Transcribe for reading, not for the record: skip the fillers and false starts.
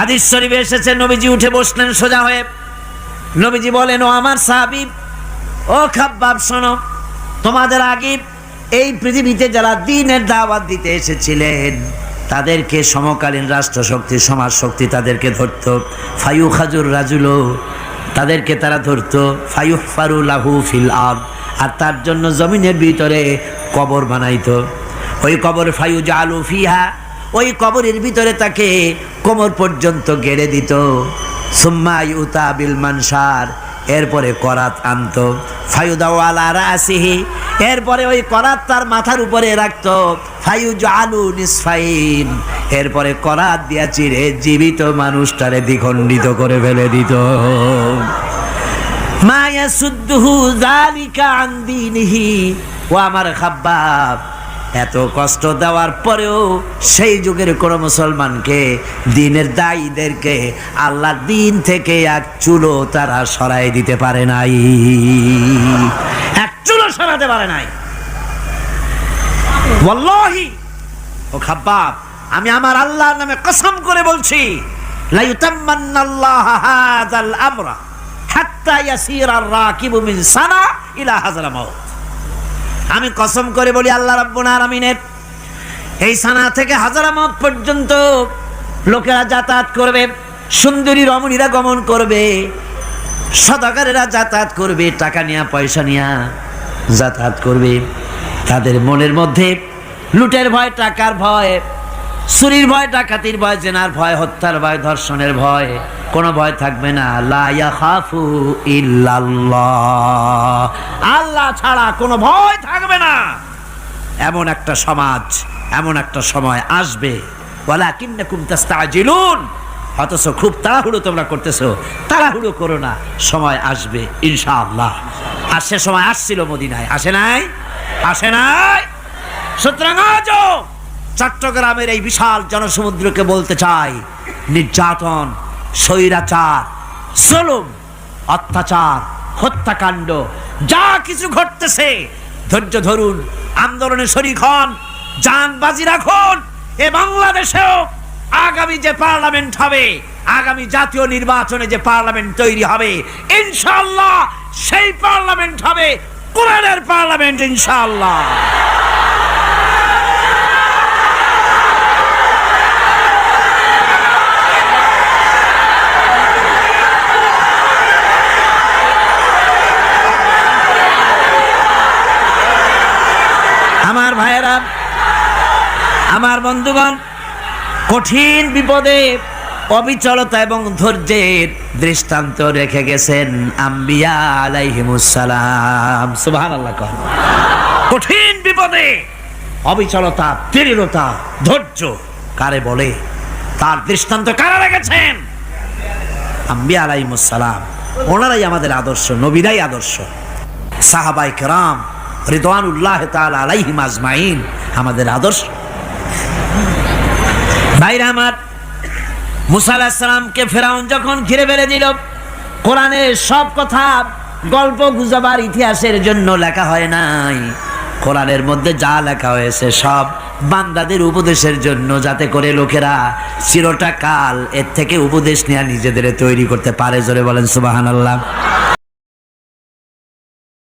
হাদিস শরীফে এসেছে, নবীজি উঠে বসলেন সোজা হয়ে। নবীজি বলেন, ও আমার সাহাবী, ও খাব্বাব, শোনো, তোমাদের আগে এই পৃথিবীতে যারা দ্বীনের দাওয়াত দিতে এসেছিলেন তাদেরকে সমকালীন রাষ্ট্রশক্তি, সমাজ শক্তি তাদেরকে ধরতো। ফায়ুখাজুর রাজুলো, তাদেরকে তারা ধরতো। ফায়ুহফারু লাহু ফিল আরদ, আর তার জন্য জমিনের ভিতরে কবর বানাইতো। ওই কবর ফায়ুজালু ফিহা, ওই কবরের ভিতরে তাকে কোমর পর্যন্ত গেড়ে দিত। সুম্মা ইউতা বিল মানসার, এরপরে করাত আনতো। ফায়ুদাউ আলা রাসিহি, এরপরে ওই করাত তার মাথার উপরে রাখতো। ফায়ুজালু নিসফাইন, এরপরে করাত দিয়া চিরে জীবিত মানুষটারে দ্বিখণ্ডিত করে ফেলে দিত। মা ইয়াসুদ্দুহু যালিকা আন দীনিহি। ও আমার খাব্বাব, এত কষ্ট দেওয়ার পরেও সেই যুগের কোন মুসলমানকে, দ্বীনের দায়ীদেরকে আল্লাহর দ্বীন থেকে এক চুলো তারা সরাই দিতে পারে নাই, এক চুলো সরাতে পারে নাই। ওয়াল্লাহি, ও খাব্বাব, আমি আমার আল্লাহর নামে কসম করে বলছি, লা ইউতাম্মান্নাল্লাহু হাযাল আমরা হাত্তা ইয়াসিরার রাকিবু মিন সানা ইলা হাযরামাউত। আমি কসম করে বলি, আল্লাহ রাব্বুল আলামিনের এই সানা থেকে হাজারামাউত পর্যন্ত লোকেরা যাতায়াত করবে, সুন্দরী রমণীরা গমন করবে, সদাগরেরা যাতায়াত করবে, টাকা নিয়া পয়সা নিয়া যাতায়াত করবে। তাদের মনের মধ্যে লুটের ভয়, টাকার ভয়, চুরির ভয়, ডাকাতির ভয়, জেনার ভয়, হত্যার ভয়, ধর্ষণের ভয়, কোনো ভয় থাকবে না। লা ইয়াখাফু ইল্লাল্লাহ, আল্লাহ ছাড়া কোনো ভয় থাকবে না। এমন একটা সমাজ, এমন একটা সময় আসবে। ওয়ালাকিন্নাকুম তাস্তাজিলুন, অথচ খুব তাড়াহুড়ো তোমরা করতেছো। তাড়াহুড়ো করো না, সময় আসবে ইনশাআল্লাহ। আর সে সময় আসছিল মদিনায়, আসে নাই? আসে নাই? সুতরাং আজও চট্টগ্রামের এই বিশাল জনসমুদ্রকে বলতে চাই, নির্যাতন, স্বৈরাচার, জুলুম, অত্যাচার, হত্যাকাণ্ড যা কিছু ঘটতেছে, ধৈর্য ধরুন, আন্দোলনে শরীক হন, জান বাজি রাখুন। এ বাংলাদেশেও আগামী যে পার্লামেন্ট হবে, আগামী জাতীয় নির্বাচনে যে পার্লামেন্ট তৈরি হবে, ইনশাআল্লাহ সেই পার্লামেন্ট হবে কোরআনের পার্লামেন্ট, ইনশাআল্লাহ। আমার ভাইয়েরা, আমার বন্ধুগণ, কঠিন বিপদে অবিচলতা এবং ধৈর্যের দৃষ্টান্ত রেখে গেছেন আম্বিয়া আলাইহিমুস সালাম। সুবহানাল্লাহ। কঠিন বিপদে অবিচলতা, দৃঢ়তা, ধৈর্য কারে বলে, তার দৃষ্টান্ত কারা রেখেছেন? আম্বিয়া আলাইহিমুস সালাম। ওনারাই আমাদের আদর্শ, নবীরাই আদর্শ। সাহাবায়ে কেরাম রিদওয়ানুল্লাহ তাআলা আলাইহিম আজমাইন আমাদের আদর্শ। ভাইরা আমার, মুসা আলাইহিস সালামকে ফেরাউন যখন ঘিরে ফেলে দিল, কোরআনের সব কথা গল্প গুজবার ইতিহাসের জন্য লেখা হয় নাই। কোরআনের মধ্যে যা লেখা হয়েছে সব বান্দাদের উপদেশের জন্য, যাতে করে লোকেরা চিরটা কাল এর থেকে উপদেশ নেওয়া নিজেদের তৈরি করতে পারে। জোরে বলেন সুবহানাল্লাহ।